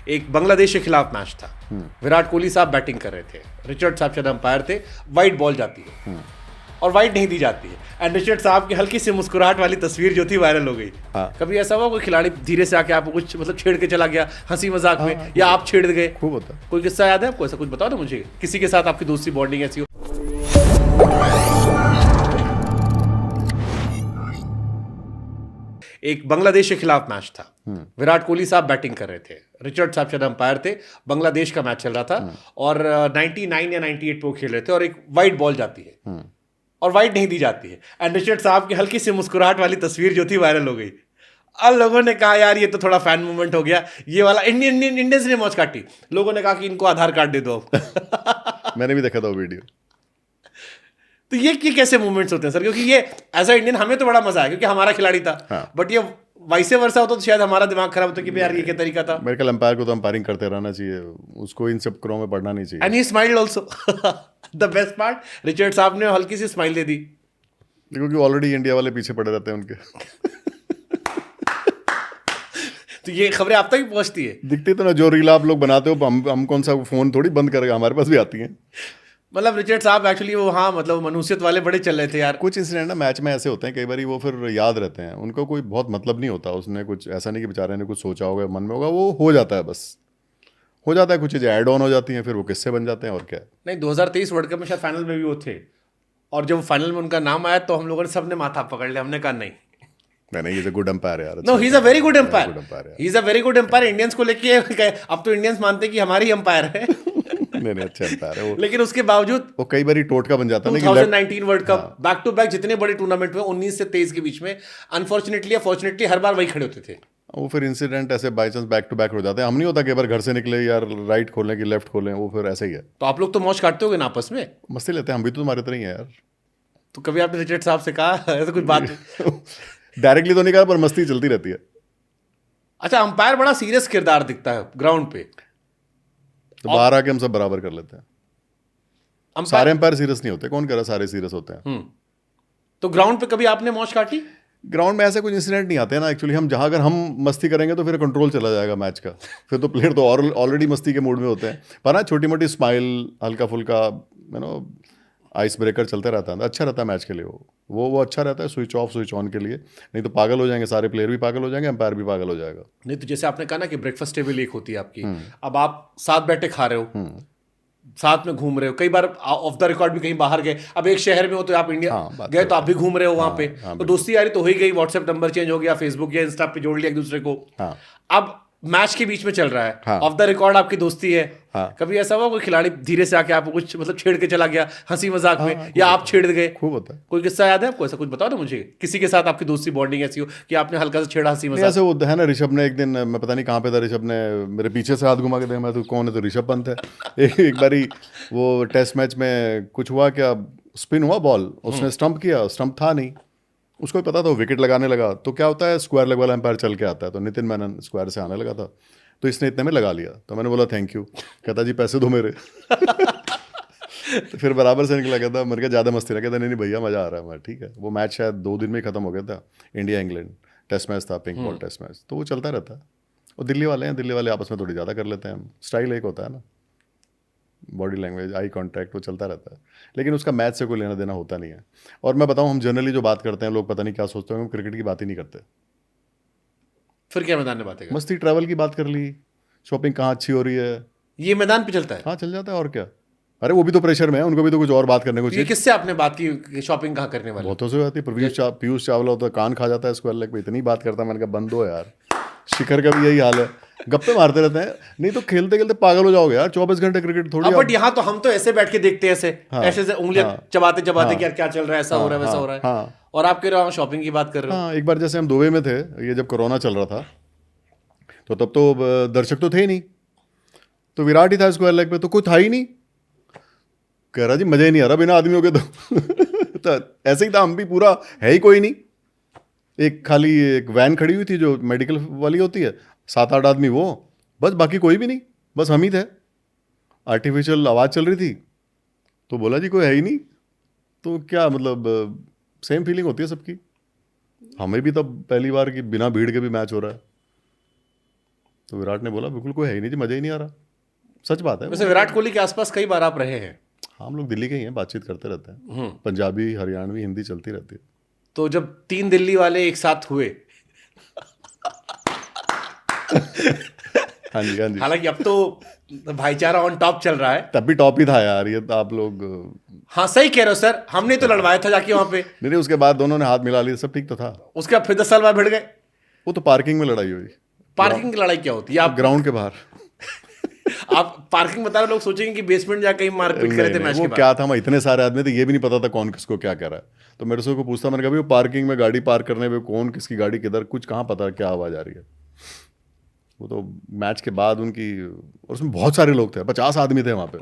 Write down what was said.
एक बांग्लादेश के खिलाफ मैच था। विराट कोहली साहब बैटिंग कर रहे थे, रिचर्ड साहब शायद अंपायर थे, वाइड बॉल जाती है और वाइड नहीं दी जाती है, एंड रिचर्ड साहब की हल्की सी मुस्कुराहट वाली तस्वीर जो थी वायरल हो गई। कभी ऐसा हुआ कोई खिलाड़ी धीरे से आके आपको कुछ मतलब छेड़ के चला गया हंसी मजाक में, या आप छेड़ गए? खूब होता है। कोई किस्सा याद है आपको? ऐसा कुछ बताओ ना मुझे, किसी के साथ आपकी दोस्ती बॉन्डिंग ऐसी हो। एक बांग्लादेश के खिलाफ मैच था। विराट कोहली साहब बैटिंग कर रहे थे, रिचर्ड साहब शायद अंपायर थे, बांग्लादेश का मैच चल रहा था और 99 या 98 पे वो खेल रहे थे और एक वाइड बॉल जाती है और वाइड नहीं दी जाती है, एंड रिचर्ड साहब की हल्की सी मुस्कुराहट वाली तस्वीर जो थी वायरल हो गई। अब लोगों ने कहा यार ये तो थोड़ा फैन मूवमेंट हो गया, ये वाला इंडियंस ने मौज काटी। लोगों ने कहा कि इनको आधार कार्ड दे दो। मैंने भी देखा था वो वीडियो। तो ये कैसे मूवमेंट्स होते हैं सर? क्योंकि ये एज अ इंडियन हमें तो बड़ा मजा है क्योंकि हमारा खिलाड़ी था, बट ये वाइसे वर्सा होता तो शायद हमारा दिमाग खराब होता कि यार ये क्या तरीका था। मेरे ख्याल अंपायर को तो अंपायरिंग करते रहना चाहिए, उसको इन सब क्रॉ में पढ़ना नहीं चाहिए। And he smiled also. The best part, Richard साहब ने हल्की सी स्माइल दे दी, क्योंकि ऑलरेडी इंडिया वाले पीछे पड़े रहते हैं उनके। तो ये खबरें आप तक ही पहुंचती है। दिखती तो ना, जो रील आप लोग बनाते हो, हम कौन सा फोन थोड़ी बंद करेगा, हमारे पास भी आती हैं। मतलब रिचर्ड साहब एक्चुअली वो, हाँ मतलब मनुष्यत वाले बड़े चल रहे थे यार। कुछ इंसिडेंट ना मैच में ऐसे होते हैं, कई बार वो फिर याद रहते हैं, उनको कोई बहुत मतलब नहीं होता, उसने कुछ ऐसा नहीं कि बेचारे ने कुछ सोचा होगा मन में होगा, वो हो जाता है, बस हो जाता है, कुछ चीज़ें ऐड ऑन हो जाती हैं, फिर वो किस्से बन जाते हैं और क्या है। नहीं 2023 वर्ल्ड कप में शायद फाइनल में भी वो थे, और जब फाइनल में उनका नाम आया तो हम लोगों ने सबने माथा पकड़ लिया, हमने कहा नहीं नहीं, इज अ गुड अंपायर यार। No, he is a very good umpire, he is a very good umpire. Indians को लेके अब तो इंडियंस मानते हैं कि हमारी अंपायर है। नहीं अच्छे अंपायर है वो, लेकिन उसके बावजूद वो कई बार टोटका बन जाता है। 2019 world cup back to back जितने बड़े टूर्नामेंट में 19 से 23 के बीच में अनफॉर्चुनेटली या फॉर्चुनेटली हर बार वही खड़े होते थे। वो फिर इंसिडेंट ऐसे by chance back to back हो जाते हैं। हम नहीं होता कि बार घर से निकले यार राइट खोलें कि लेफ्ट खोलें, वो फिर ऐसे ही है। तो आप लोग तो मौज काटते होगे ना आपस में? मस्ती लेते हैं, हम भी तो तुम्हारे तरह ही है यार। तो कभी आपने रिचर्ड साहब से कहा ऐसा कुछ बात? डायरेक्टली तो नहीं कहा, पर मस्ती चलती रहती है। अच्छा, अंपायर बड़ा सीरियस किरदार दिखता है ग्राउंड पे, तो बाहर आके हम सब बराबर कर लेते हैं। सारे अंपायर सीरियस नहीं होते, कौन कह रहा सारे सीरियस होते हैं। तो ग्राउंड पे कभी आपने मौज काटी? ग्राउंड में ऐसे कुछ इंसिडेंट नहीं आते हैं ना एक्चुअली। हम जहाँ अगर हम मस्ती करेंगे तो फिर कंट्रोल चला जाएगा मैच का, फिर तो प्लेयर तो ऑलरेडी मस्ती के मूड में होते हैं। पर ना छोटी मोटी स्माइल, हल्का फुल्का आइस ब्रेकर चलते रहता है, अच्छा रहता है मैच के लिए। वो अच्छा रहता है, स्विच ऑफ स्विच ऑन के लिए। नहीं तो पागल हो जाएंगे, सारे प्लेयर भी पागल हो जाएंगे, अंपायर भी पागल हो जाएगा। नहीं तो जैसे आपने कहा ना कि ब्रेकफास्ट टेबल एक होती है आपकी, अब आप साथ बैठे खा रहे हो, साथ में घूम रहे हो, कई बार ऑफ द रिकॉर्ड भी कहीं बाहर गए, अब एक शहर में हो तो आप इंडिया गए तो आप भी घूम रहे हो वहां पे, तो दोस्ती यारी तो हो ही गई, व्हाट्सएप नंबर चेंज हो गया, फेसबुक या इंस्टा पे जोड़ लिया एक दूसरे को। अब मैच के बीच में चल रहा है, ऑफ द रिकॉर्ड आपकी दोस्ती है। कभी ऐसा हुआ कोई खिलाड़ी धीरे से आके आपको कुछ मतलब छेड़ के चला गया हंसी मजाक में, या आप छेड़ गए? खूब होता है। कोई किस्सा याद है आपको? ऐसा कुछ बताओ ना मुझे, किसी के साथ आपकी दोस्ती बॉन्डिंग ऐसी हो कि आपने हल्का सा छेड़ा हंसी मजाक? ऐसे वो है ना, ऋषभ ने एक दिन, मैं पता नहीं कहाँ पे था, ऋषभ ने मेरे पीछे से हाथ घुमा के देखा, मैं तो कौन है, तो ऋषभ पंत है। एक बारी वो टेस्ट मैच में कुछ हुआ क्या, स्पिन हुआ बॉल, उसने स्टंप किया, स्टंप था नहीं, उसको भी पता था, विकेट लगाने लगा। तो क्या होता है, स्क्वायर लेग वाला एम्पायर चल के आता है, तो नितिन मेनन स्क्वायर से आने लगा था, तो इसने इतने में लगा लिया। तो मैंने बोला थैंक यू, कहता जी पैसे दो मेरे। तो फिर बराबर से निकला, कहता मेरे को ज़्यादा मस्ती रहा, कहता नहीं भैया मज़ा आ रहा है। मैं ठीक है। वो मैच शायद 2 दिन में ही खत्म हो गया था, इंडिया इंग्लैंड टेस्ट मैच था, पिंक बॉल टेस्ट मैच, तो वो चलता रहता है। और दिल्ली वाले हैं, दिल्ली वाले आपस में थोड़ी ज़्यादा कर लेते हैं, स्टाइल एक होता है ना, बॉडी लैंग्वेज, आई कॉन्टैक्ट, वो चलता रहता है, लेकिन उसका मैच से कोई लेना देना होता नहीं है। और मैं बताऊँ, हम जनरली जो बात करते हैं, लोग पता नहीं क्या सोचते हैं, हम क्रिकेट की बात ही नहीं करते। फिर क्या मैदान में बातें करते? मस्ती, ट्रैवल की बात कर ली, शॉपिंग कहाँ अच्छी हो रही है, ये मैदान पे चलता है। हाँ चल जाता है, और क्या। अरे वो भी तो प्रेशर में है, उनको भी तो कुछ और बात करने को ये चाहिए। किससे आपने बात की शॉपिंग कहाँ करने वाले? बहुतों से होती है। पीयूष चावला होता है, कान खा जाता है स्क्वायर लेग पे, इतनी बात करता है, मैंने कहा बंद हो यार। शिखर का भी यही हाल है, गप्पे मारते रहते हैं, नहीं तो खेलते खेलते पागल हो जाओगे यार। 24 घंटे क्रिकेट थोड़ी। बट यहाँ तो हम तो ऐसे बैठ के देखते हैं, ऐसे ऐसे से उंगलियां चबाते चबाते कि यार क्या चल रहा है, ऐसा हो रहा है, वैसा हो रहा है। और आप कह रहे हो शॉपिंग की बात कर रहे हो। हाँ, एक बार जैसे हम दुबई में थे, ये जब कोरोना चल रहा था, तो तब तो दर्शक तो थे ही नहीं, तो विराट ही था स्क्वायर लेग पे, तो कोई था ही नहीं। कह रहा जी मजा ही नहीं आ रहा बिना आदमियों के। तो ऐसे ही था, हम भी, पूरा है ही कोई नहीं। एक खाली एक वैन खड़ी हुई थी जो मेडिकल वाली होती है, 7-8 आदमी, वो बस, बाकी कोई भी नहीं, बस हम ही थे। आर्टिफिशियल आवाज़ चल रही थी, तो बोला जी कोई है ही नहीं। तो क्या मतलब, सेम फीलिंग होती है सबकी। हमें भी तब पहली बार कि बिना भीड़ के भी मैच हो रहा है, तो विराट ने बोला बिल्कुल कोई है ही नहीं जी, मज़ा ही नहीं आ रहा। सच बात है। वैसे विराट कोहली के आसपास कई बार आप रहे हैं। हाँ, हम लोग दिल्ली के ही हैं, बातचीत करते रहते हैं, पंजाबी हरियाणवी हिंदी चलती रहती है। तो जब 3 दिल्ली वाले एक साथ हुए हाँ जी, हाँ जी। हालांकि अब तो भाईचारा ऑन टॉप चल रहा है। तब भी टॉप ही था यार, ये तो आप लोग। हाँ सही कह रहे हो सर, हमने तो लड़वाया था जाके वहां पे। नहीं, उसके बाद दोनों ने हाथ मिला लिया, सब ठीक तो था। उसके बाद फिर 10 साल बाद भिड़ गए। वो तो पार्किंग में लड़ाई हुई। पार्किंग की लड़ाई क्या होती है? आप ग्राउंड के बाहर। आप पार्किंग बता रहे, लोग सोचेंगे कि बेसमेंट जाके कहीं मारपीट करे थे मैच के वो बाद। क्या था, मैं इतने सारे आदमी थे, ये भी नहीं पता था कौन किसको क्या कह रहा है। तो मेरे से को पूछता, मैंने कहा वो पार्किंग में गाड़ी पार्क करने में कौन किसकी गाड़ी किधर, कुछ कहाँ पता क्या आवाज़ आ रही है। वो तो मैच के बाद उनकी, और उसमें बहुत सारे लोग थे, 50 आदमी थे वहाँ पे।